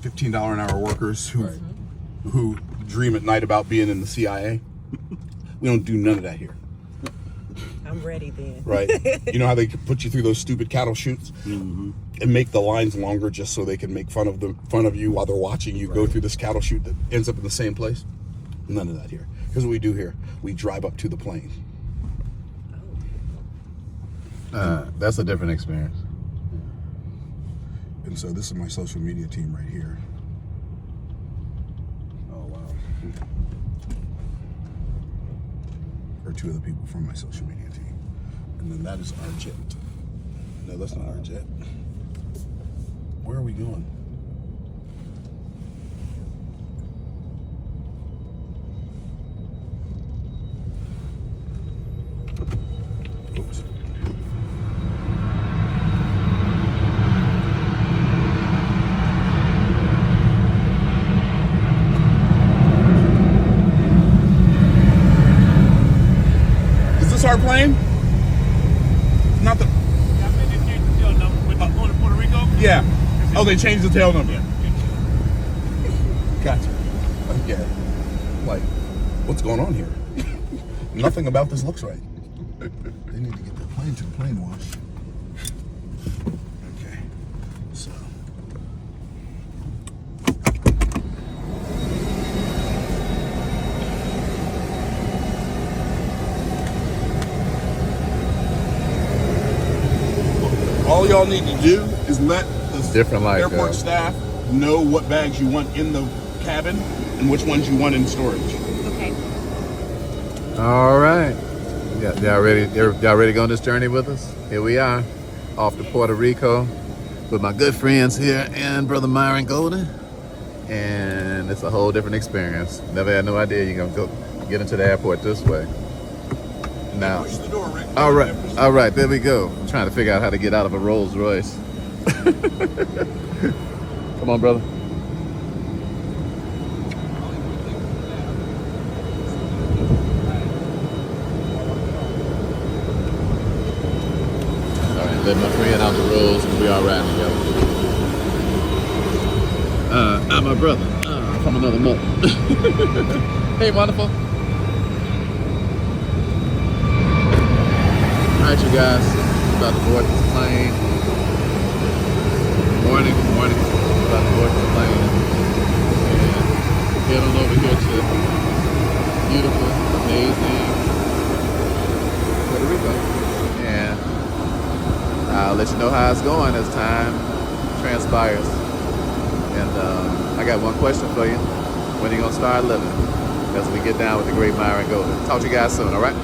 $15 an hour workers who dream at night about being in the CIA. We don't do none of that here. I'm ready then. Right. You know how they put you through those stupid cattle chutes and make the lines longer just so they can make fun of you while they're watching you go through this cattle chute that ends up in the same place? None of that here. Here's what we do here. We drive up to the plane. That's a different experience. And so this is my social media team right here. Oh, wow. Or two of the people from my social media team. And then that is our jet. No, that's not our jet. Where are we going? Oops. Is this our plane? Not the. Puerto Rico? Yeah. Oh, they changed the tail number. Gotcha. Okay. Like, what's going on here? Nothing about this looks right. They need to get their plane to the plane wash. Okay. So. All y'all need to do is let the Different life, airport yeah. staff know what bags you want in the cabin and which ones you want in storage. Okay. All right. Yeah, y'all ready to go on this journey with us? Here we are, off to Puerto Rico with my good friends here and Brother Myron Golden. And it's a whole different experience. Never had no idea you're gonna go get into the airport this way. Now, Push the door, Rick. all right, there we go. I'm trying to figure out how to get out of a Rolls Royce. Come on, brother. All right, let my friend out the rolls and we all riding together. I'm my brother from another mother. Hey, wonderful. All right, you guys, about to board this plane. Morning. About to board this plane and head on over here to beautiful, amazing Puerto Rico. And I'll let you know how it's going as time transpires. And I got one question for you. When are you gonna start living? As we get down with the great Myron Golden. Talk to you guys soon, all right?